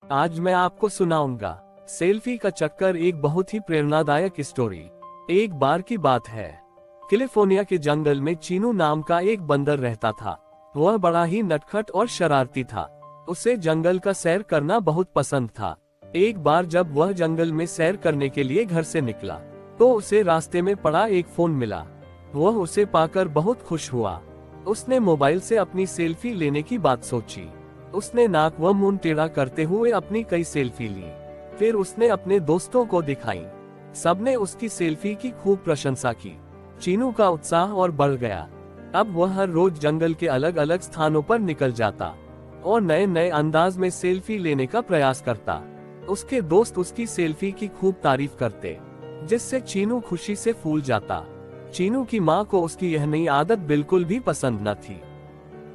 आज मैं आपको सुनाऊंगा सेल्फी का चक्कर, एक बहुत ही प्रेरणादायक स्टोरी। एक बार की बात है, कैलिफोर्निया के जंगल में चीनू नाम का एक बंदर रहता था। वह बड़ा ही नटखट और शरारती था। उसे जंगल का सैर करना बहुत पसंद था। एक बार जब वह जंगल में सैर करने के लिए घर से निकला तो उसे रास्ते में पड़ा एक फोन मिला। वह उसे पाकर बहुत खुश हुआ। उसने मोबाइल से अपनी सेल्फी लेने की बात सोची। उसने नाक व मुंह टेढ़ा करते हुए अपनी कई सेल्फी ली। फिर उसने अपने दोस्तों को दिखाई। सबने उसकी सेल्फी की खूब प्रशंसा की। चीनू का उत्साह और बढ़ गया। अब वह हर रोज जंगल के अलग अलग स्थानों पर निकल जाता और नए नए अंदाज में सेल्फी लेने का प्रयास करता। उसके दोस्त उसकी सेल्फी की खूब तारीफ करते, जिससे चीनू खुशी से फूल जाता। चीनू की माँ को उसकी यह नई आदत बिल्कुल भी पसंद न थी।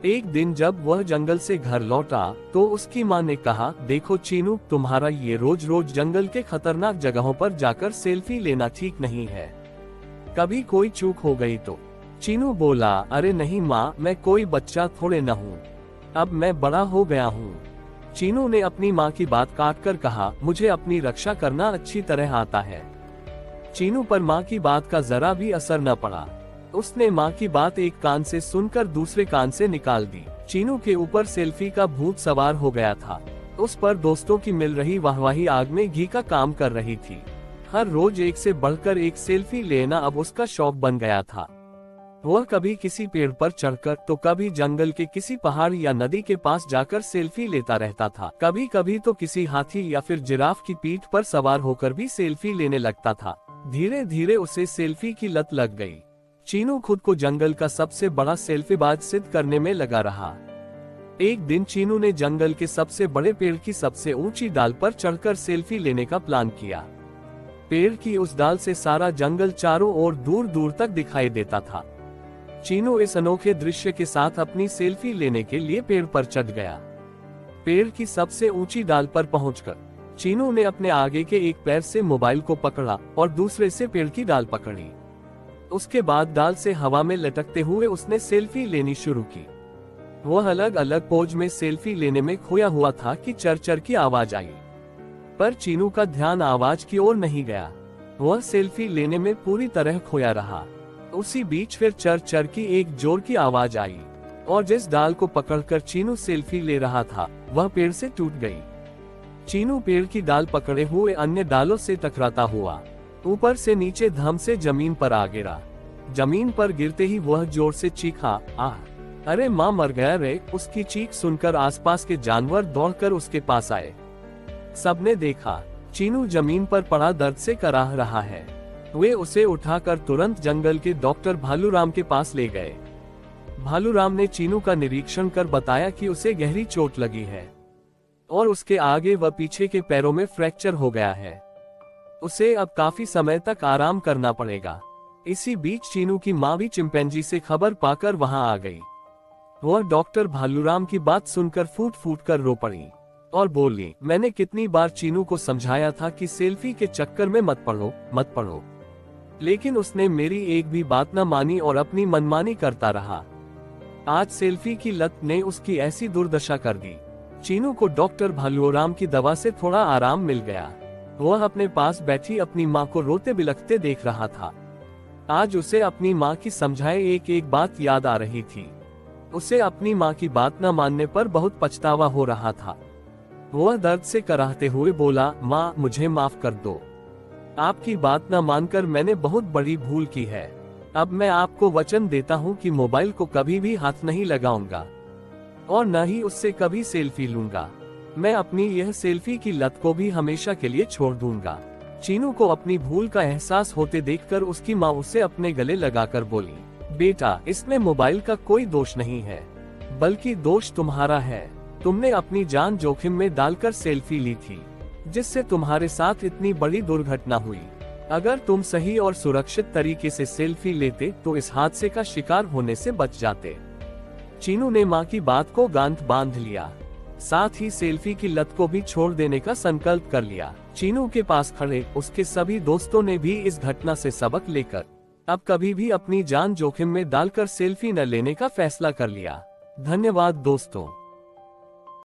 एक दिन जब वह जंगल से घर लौटा तो उसकी माँ ने कहा, देखो चीनू, तुम्हारा ये रोज रोज जंगल के खतरनाक जगहों पर जाकर सेल्फी लेना ठीक नहीं है। कभी कोई चूक हो गई तो। चीनू बोला, अरे नहीं माँ, मैं कोई बच्चा थोड़े न हूँ, अब मैं बड़ा हो गया हूँ। चीनू ने अपनी माँ की बात काट कर कहा, मुझे अपनी रक्षा करना अच्छी तरह आता है। चीनू पर माँ की बात का जरा भी असर न पड़ा। उसने माँ की बात एक कान से सुनकर दूसरे कान से निकाल दी। चीनू के ऊपर सेल्फी का भूत सवार हो गया था। उस पर दोस्तों की मिल रही वाहवाही आग में घी का काम कर रही थी। हर रोज एक से बढ़कर एक सेल्फी लेना अब उसका शौक बन गया था। वह कभी किसी पेड़ पर चढ़कर तो कभी जंगल के किसी पहाड़ या नदी के पास जाकर सेल्फी लेता रहता था। कभी कभी तो किसी हाथी या फिर जिराफ की पीठ पर सवार होकर भी सेल्फी लेने लगता था। धीरे धीरे उसे सेल्फी की लत लग गई। चीनू खुद को जंगल का सबसे बड़ा सेल्फीबाज सिद्ध करने में लगा रहा। एक दिन चीनू ने जंगल के सबसे बड़े पेड़ की सबसे ऊंची डाल पर चढ़कर सेल्फी लेने का प्लान किया। पेड़ की उस डाल से सारा जंगल चारों ओर दूर दूर तक दिखाई देता था। चीनू इस अनोखे दृश्य के साथ अपनी सेल्फी लेने के लिए पेड़ पर चढ़ गया। पेड़ की सबसे ऊंची डाल पर पहुंचकर चीनू ने अपने आगे के एक पैर से मोबाइल को पकड़ा और दूसरे से पेड़ की डाल पकड़ी। उसके बाद डाल से हवा में लटकते हुए उसने सेल्फी लेनी शुरू की। वह अलग अलग पोज में सेल्फी लेने में खोया हुआ था कि चरचर की आवाज आई, पर चीनू का ध्यान आवाज की ओर नहीं गया। वह सेल्फी लेने में पूरी तरह खोया रहा। उसी बीच फिर चरचर की एक जोर की आवाज आई और जिस डाल को पकड़कर चीनू सेल्फी ले रहा था वह पेड़ से टूट गई। चीनू पेड़ की डाल पकड़े हुए अन्य डालों से टकराता हुआ ऊपर से नीचे धम से जमीन पर आ गिरा। जमीन पर गिरते ही वह जोर से चीखा, आह, अरे माँ, मर गया रे। उसकी चीख सुनकर आसपास के जानवर दौड़कर उसके पास आए। सबने देखा चीनू जमीन पर पड़ा दर्द से कराह रहा है। वे उसे उठाकर तुरंत जंगल के डॉक्टर भालूराम के पास ले गए। भालूराम ने चीनू का निरीक्षण कर बताया कि उसे गहरी चोट लगी है और उसके आगे व पीछे के पैरों में फ्रैक्चर हो गया है। उसे अब काफी समय तक आराम करना पड़ेगा। इसी बीच चीनू की माँ भी चिंपैंजी से खबर पाकर वहां आ गई। वह डॉक्टर भालूराम की बात सुनकर फूट फूट कर रो पड़ी और बोली, मैंने कितनी बार चीनू को समझाया था कि सेल्फी के चक्कर में मत पड़ो, लेकिन उसने मेरी एक भी बात न मानी और अपनी मनमानी करता रहा। आज सेल्फी की लत ने उसकी ऐसी दुर्दशा कर दी। चीनू को डॉक्टर भालूराम की दवा से थोड़ा आराम मिल गया। वह अपने पास बैठी अपनी माँ को रोते बिलखते देख रहा था। आज उसे अपनी माँ की समझाए एक एक बात याद आ रही थी। उसे अपनी माँ की बात न मानने पर बहुत पछतावा हो रहा था। वह दर्द से कराहते हुए बोला, माँ, मुझे माफ कर दो। आपकी बात न मानकर मैंने बहुत बड़ी भूल की है। अब मैं आपको वचन देता हूँ कि मोबाइल को कभी भी हाथ नहीं लगाऊंगा और न ही उससे कभी सेल्फी लूंगा। मैं अपनी यह सेल्फी की लत को भी हमेशा के लिए छोड़ दूंगा। चीनू को अपनी भूल का एहसास होते देखकर उसकी माँ उसे अपने गले लगाकर बोली, बेटा, इसमें मोबाइल का कोई दोष नहीं है, बल्कि दोष तुम्हारा है। तुमने अपनी जान जोखिम में डालकर सेल्फी ली थी, जिससे तुम्हारे साथ इतनी बड़ी दुर्घटना हुई। अगर तुम सही और सुरक्षित तरीके से सेल्फी लेते तो इस हादसे का शिकार होने से बच जाते। चीनू ने माँ की बात को गांठ बांध लिया, साथ ही सेल्फी की लत को भी छोड़ देने का संकल्प कर लिया। चीनू के पास खड़े उसके सभी दोस्तों ने भी इस घटना से सबक लेकर अब कभी भी अपनी जान जोखिम में डालकर सेल्फी न लेने का फैसला कर लिया। धन्यवाद दोस्तों।